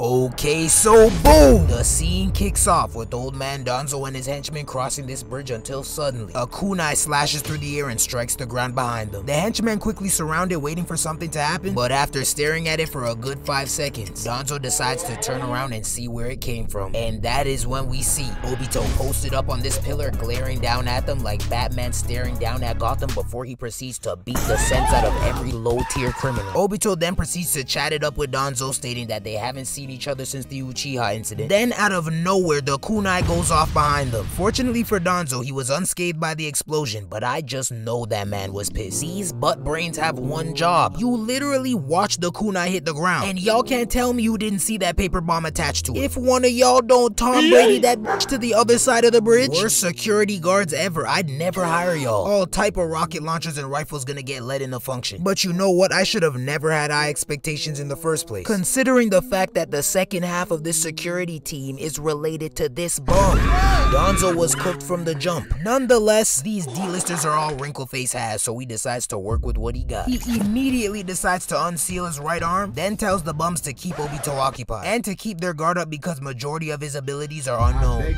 Okay, so boom! The scene kicks off with old man Danzo and his henchmen crossing this bridge until suddenly a kunai slashes through the air and strikes the ground behind them. The henchmen quickly surround it, waiting for something to happen, but after staring at it for a good 5 seconds, Danzo decides to turn around and see where it came from. And that is when we see Obito posted up on this pillar, glaring down at them like Batman staring down at Gotham before he proceeds to beat the sense out of every low-tier criminal. Obito then proceeds to chat it up with Danzo, stating that they haven't seen each other since the Uchiha incident. Then out of nowhere, the kunai goes off behind them. Fortunately for Danzo, he was unscathed by the explosion, but I just know that man was pissed. These butt brains have one job. You literally watched the kunai hit the ground, and y'all can't tell me you didn't see that paper bomb attached to it. If one of y'all don't Tom Brady that bitch to the other side of the bridge, worst security guards ever. I'd never hire y'all. All type of rocket launchers and rifles gonna get let into function. But you know what? I should have never had high expectations in the first place, considering the fact that the second half of this security team is related to this bomb. Danzo was cooked from the jump. Nonetheless, these D-listers are all wrinkle-face has, so he decides to work with what he got. He immediately decides to unseal his right arm, then tells the bums to keep Obito occupied and to keep their guard up because majority of his abilities are unknown.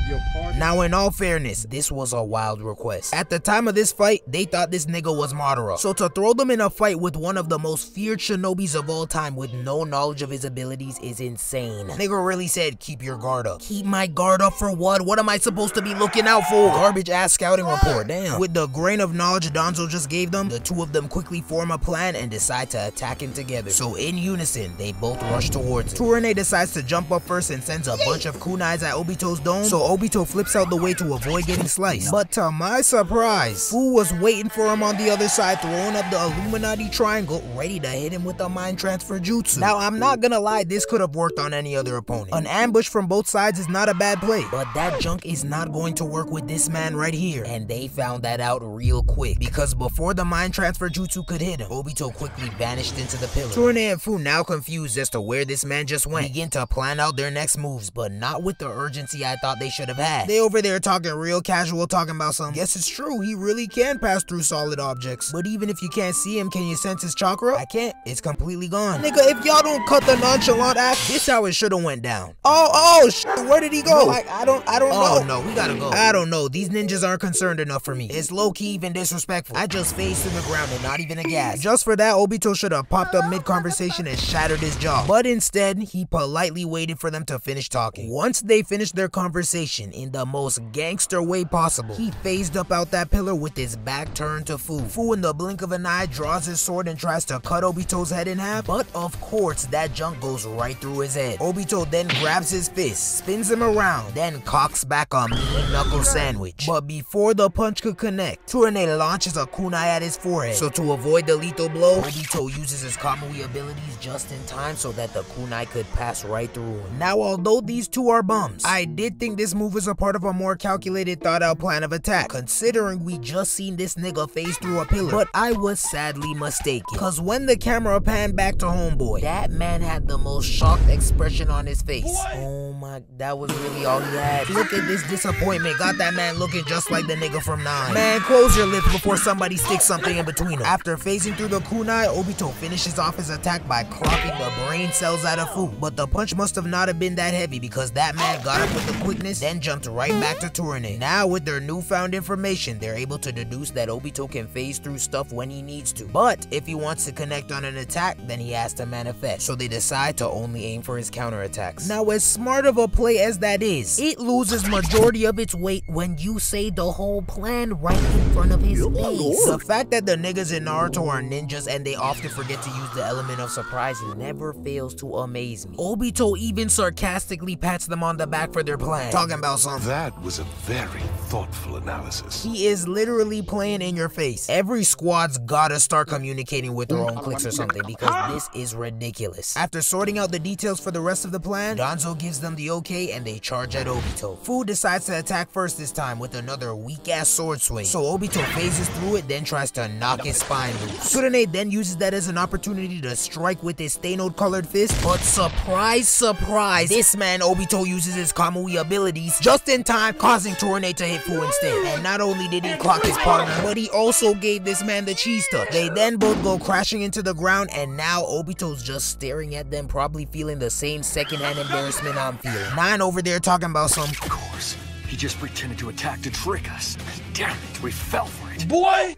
Now, in all fairness, this was a wild request. At the time of this fight, they thought this nigga was Madara, so to throw them in a fight with one of the most feared shinobis of all time with no knowledge of his abilities is insane. Nigga really said, keep your guard up. Keep my guard up for what? What am I supposed to be looking out for? Garbage ass scouting report, damn. With the grain of knowledge Danzo just gave them, the two of them quickly form a plan and decide to attack him together. So in unison, they both rush towards him. Tourne decides to jump up first and sends a bunch of kunais at Obito's dome, so Obito flips out the way to avoid getting sliced. But to my surprise, Fu was waiting for him on the other side, throwing up the Illuminati triangle, ready to hit him with a mind transfer jutsu. Now, I'm not gonna lie, this could have worked on any other opponent. An ambush from both sides is not a bad play, but that junk is not going to work with this man right here. And they found that out real quick, because before the mind transfer jutsu could hit him, Obito quickly vanished into the pillar. Tourne and Fu, now confused as to where this man just went, begin to plan out their next moves, but not with the urgency I thought they should have had. They over there talking real casual, talking about some, guess it's true, he really can pass through solid objects. But even if you can't see him, can you sense his chakra? I can't, it's completely gone. Nigga, if y'all don't cut the nonchalant act, this how it should've went down. Oh shit, where did he go? Like, I don't know. Oh no, we gotta go. I don't know, these ninjas aren't concerned enough for me. It's low-key even disrespectful. I just phased through the ground and not even a gas. Just for that, Obito should have popped up mid-conversation and shattered his jaw. But instead, he politely waited for them to finish talking. Once they finished their conversation in the most gangster way possible, he phased up out that pillar with his back turned to Fu. Fu, in the blink of an eye, draws his sword and tries to cut Obito's head in half, but of course, that junk goes right through his head. Obito then grabs his fist, spins him around, then cocks back a mean knuckle sandwich. But before the punch could connect, Tourne launches a kunai at his forehead. So to avoid the lethal blow, Obito uses his Kamui abilities just in time so that the kunai could pass right through him. Now, although these two are bums, I did think this move was a part of a more calculated, thought out plan of attack, considering we just seen this nigga phase through a pillar. But I was sadly mistaken, cause when the camera panned back to homeboy, that man had the most shocked expression on his face. What? Oh my, that was really all he had. Look at this disappointment, got that man looking just like the nigga from 9. Man, close your lips before somebody sticks something in between them. After phasing through the kunai, Obito finishes off his attack by clocking the brain cells out of Fu. But the punch must have not have been that heavy, because that man got up with the quickness, then jumped right back to Tourne. Now with their newfound information, they're able to deduce that Obito can phase through stuff when he needs to. But if he wants to connect on an attack, then he has to manifest. So they decide to only aim for his counterattacks. Now, as smart of a play as that is, it loses majority of its weight when you say the whole plan right in front of his face. The fact that the niggas in Naruto are ninjas and they often forget to use the element of surprise never fails to amaze me. Obito even sarcastically pats them on the back for their plan, talking about something. That was a very thoughtful analysis. He is literally playing in your face. Every squad's gotta start communicating with their own cliques or something, because this is ridiculous. After sorting out the details for the rest of the plan, Danzo gives them the okay and they charge at Obito. Fu decides to attack first this time with another weak-ass sword swing, so Obito phases through it, then tries to knock his spine loose. Tourne then uses that as an opportunity to strike with his Thanos-colored fist, but surprise, surprise, this man Obito uses his Kamui abilities just in time, causing Tourne to hit Fu instead. And not only did he clock his partner, but he also gave this man the cheese touch. They then both go crashing into the ground, and now Obito's just staring at them, probably feeling the same secondhand embarrassment I'm feeling. 9 over there talking about some. Of course. He just pretended to attack to trick us. Damn it, we fell for it. Boy!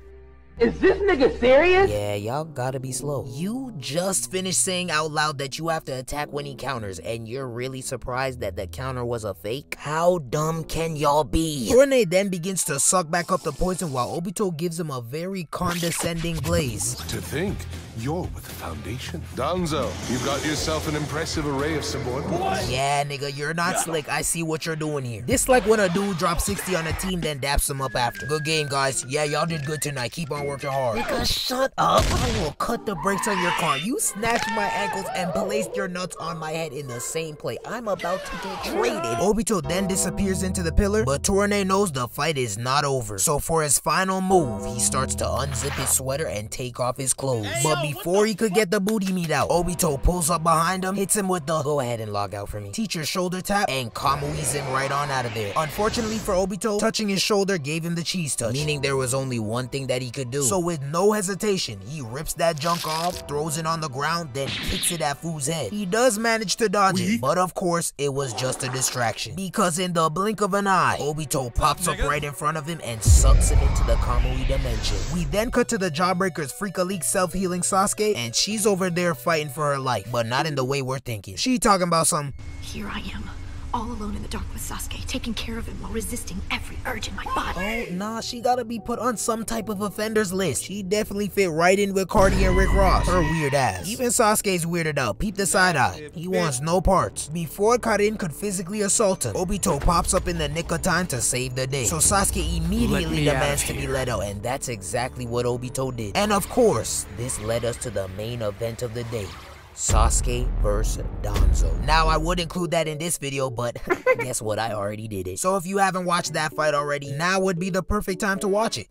Is this nigga serious? Yeah, y'all gotta be slow. You just finished saying out loud that you have to attack when he counters, and you're really surprised that the counter was a fake? How dumb can y'all be? Tourne then begins to suck back up the poison while Obito gives him a very condescending glaze. To think, you're with the Foundation. Danzo, you've got yourself an impressive array of subordinates. Yeah, nigga, you're not slick. I see what you're doing here. This like when a dude drops 60 on a team, then daps them up after. Good game, guys. Yeah, y'all did good tonight. Keep on working hard. Nigga, shut up. I will cut the brakes on your car. You snatched my ankles and placed your nuts on my head in the same play. I'm about to get traded. Obito then disappears into the pillar, but Tourne knows the fight is not over. So for his final move, he starts to unzip his sweater and take off his clothes. But before he could get the booty meat out, Obito pulls up behind him, hits him with the go ahead and log out for me teacher shoulder tap, and kamuis him right on out of there. Unfortunately for Obito, touching his shoulder gave him the cheese touch, meaning there was only one thing that he could do. So with no hesitation, he rips that junk off, throws it on the ground, then kicks it at Fu's head. He does manage to dodge it, but of course, it was just a distraction. Because in the blink of an eye, Obito pops up right in front of him and sucks him into the Kamui dimension. We then cut to the Jawbreaker's Freak-a-League self-healing Sasuke, and she's over there fighting for her life, but not in the way we're thinking. She talking about some. Here I am, all alone in the dark with Sasuke, taking care of him while resisting every urge in my body. Oh, nah, she gotta be put on some type of offenders list. She definitely fit right in with Cardi and Rick Ross. Her weird ass. Even Sasuke's weirded out. Peep the side eye. He wants no parts. Before Karin could physically assault him, Obito pops up in the nick of time to save the day. So Sasuke immediately demands to be let out, and that's exactly what Obito did. And of course, this led us to the main event of the day. Sasuke vs Danzo. Now I would include that in this video, but guess what, I already did it. So if you haven't watched that fight already, now would be the perfect time to watch it.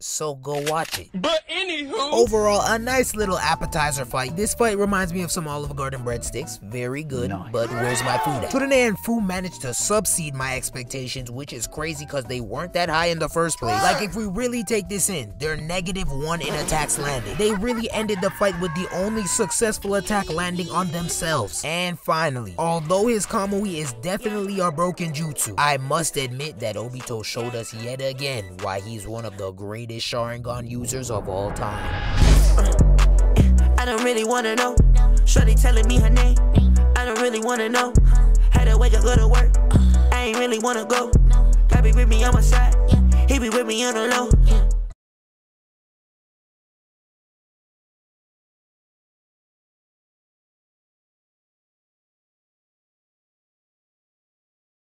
So go watch it. But anywho, overall, a nice little appetizer fight. This fight reminds me of some Olive Garden breadsticks. Very good, but where's my food at? Tourne and Fu managed to subseed my expectations, which is crazy because they weren't that high in the first place. Like, if we really take this in, they're -1 in attacks landed. They really ended the fight with the only successful attack landing on themselves. And finally, although his Kamui is definitely a broken jutsu, I must admit that Obito showed us yet again why he's one of the greatest sharingan users of all time. I don't really wanna know. Shorty telling me her name. I don't really wanna know. Had to wake up, go to work. I ain't really wanna go. God be with me on my side. He be with me on the low.